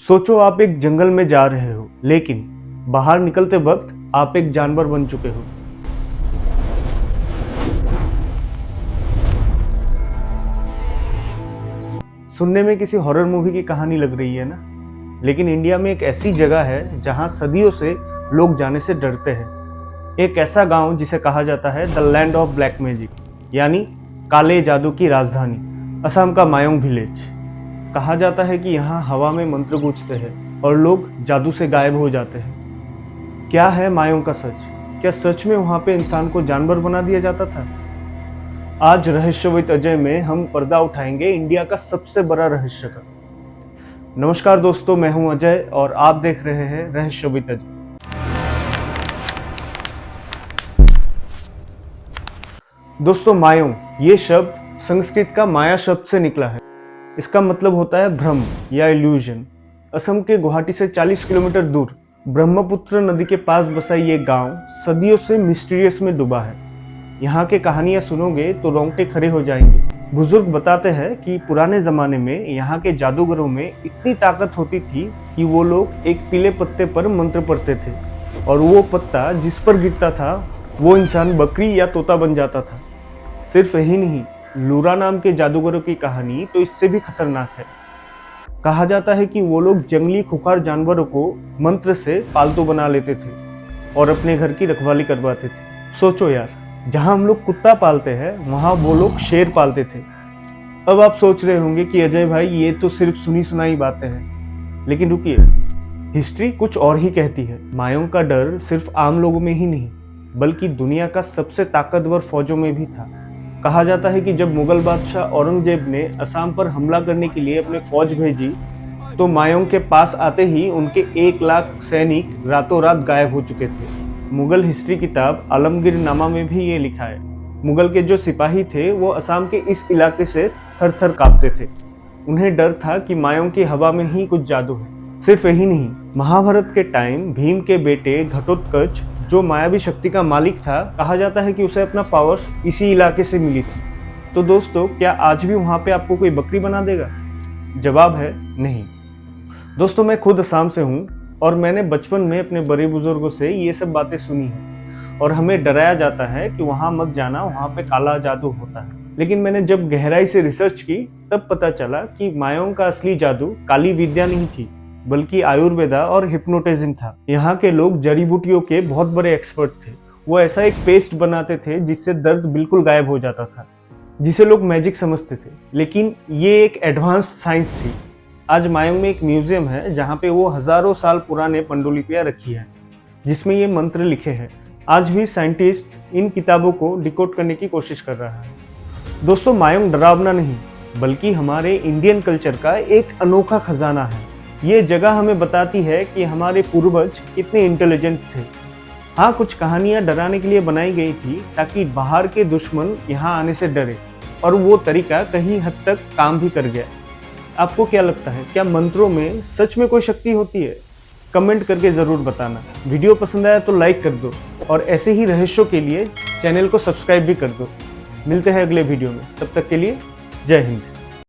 सोचो आप एक जंगल में जा रहे हो, लेकिन बाहर निकलते वक्त आप एक जानवर बन चुके हो। सुनने में किसी हॉरर मूवी की कहानी लग रही है ना? लेकिन इंडिया में एक ऐसी जगह है जहां सदियों से लोग जाने से डरते हैं। एक ऐसा गांव जिसे कहा जाता है the land of black magic, यानी काले जादू की राजधानी, असम का मायोंग विलेज। कहा जाता है कि यहाँ हवा में मंत्र गूंजते हैं और लोग जादू से गायब हो जाते हैं। क्या है मायोंग का सच? क्या सच में वहाँ पे इंसान को जानवर बना दिया जाता था? आज रहस्यविद अजय में हम पर्दा उठाएंगे इंडिया का सबसे बड़ा रहस्य का। नमस्कार दोस्तों, मैं हूं अजय और आप देख रहे हैं रहस्यविद अजय। दोस्तों, मायोंग ये शब्द संस्कृत का माया शब्द से निकला है। इसका मतलब होता है भ्रम या इल्यूजन। असम के गुवाहाटी से 40 किलोमीटर दूर ब्रह्मपुत्र नदी के पास बसा ये गांव सदियों से मिस्टीरियस में डूबा है। यहाँ के कहानियां सुनोगे तो रोंगटे खड़े हो जाएंगे। बुजुर्ग बताते हैं कि पुराने जमाने में यहाँ के जादूगरों में इतनी ताकत होती थी कि वो लोग एक पीले पत्ते पर मंत्र पढ़ते थे और वो पत्ता जिस पर गिरता था वो इंसान बकरी या तोता बन जाता था। सिर्फ यही नहीं, लूरा नाम के जादूगरों की कहानी तो इससे भी खतरनाक है। कहा जाता है कि वो लोग जंगली खुखार जानवरों को मंत्र से पालतू बना लेते थे और अपने घर की रखवाली करवाते थे। सोचो यार, जहां हम लोग कुत्ता पालते हैं वहां वो लोग शेर पालते थे। अब आप सोच रहे होंगे कि अजय भाई ये तो सिर्फ सुनी सुनाई बातें हैं, लेकिन रुकिए, हिस्ट्री कुछ और ही कहती है। मायोंग का डर सिर्फ आम लोगों में ही नहीं बल्कि दुनिया का सबसे ताकतवर फौजों में भी था। कहा जाता है कि जब मुगल बादशाह औरंगजेब ने असम पर हमला करने के लिए अपने फौज भेजी तो मायोंग के पास आते ही उनके 1 लाख सैनिक रातों रात गायब हो चुके थे। मुगल हिस्ट्री किताब आलमगीर नामा में भी ये लिखा है। मुगल के जो सिपाही थे वो असम के इस इलाके से थर थर कांपते थे। उन्हें डर था कि मायोंग की हवा में ही कुछ जादू है। सिर्फ यही नहीं, महाभारत के टाइम भीम के बेटे घटोत्कच जो मायावी शक्ति का मालिक था, कहा जाता है कि उसे अपना पावर्स इसी इलाके से मिली थी। तो दोस्तों, क्या आज भी वहाँ पे आपको कोई बकरी बना देगा? जवाब है नहीं। दोस्तों, मैं खुद असम से हूँ और मैंने बचपन में अपने बड़े बुजुर्गों से ये सब बातें सुनी हैं और हमें डराया जाता है कि वहाँ मत जाना, वहाँ पे काला जादू होता है। लेकिन मैंने जब गहराई से रिसर्च की तब पता चला कि मायोंग का असली जादू काली विद्या नहीं थी बल्कि आयुर्वेदा और हिप्नोटिज्म था। यहाँ के लोग जड़ी बूटियों के बहुत बड़े एक्सपर्ट थे। वो ऐसा एक पेस्ट बनाते थे जिससे दर्द बिल्कुल गायब हो जाता था, जिसे लोग मैजिक समझते थे। लेकिन ये एक एडवांस्ड साइंस थी। आज मायोंग में एक म्यूजियम है जहाँ पे वो हजारों साल पुराने पंडुलिपियाँ रखी है जिसमें ये मंत्र लिखे हैं। आज भी साइंटिस्ट इन किताबों को डिकोड करने की कोशिश कर रहा है। दोस्तों, मायोंग डरावना नहीं बल्कि हमारे इंडियन कल्चर का एक अनोखा खजाना है। ये जगह हमें बताती है कि हमारे पूर्वज कितने इंटेलिजेंट थे। हाँ, कुछ कहानियाँ डराने के लिए बनाई गई थी ताकि बाहर के दुश्मन यहाँ आने से डरे, और वो तरीका कहीं हद तक काम भी कर गया। आपको क्या लगता है, क्या मंत्रों में सच में कोई शक्ति होती है? कमेंट करके ज़रूर बताना। वीडियो पसंद आया तो लाइक कर दो और ऐसे ही रहस्यों के लिए चैनल को सब्सक्राइब भी कर दो। मिलते हैं अगले वीडियो में, तब तक के लिए जय हिंद।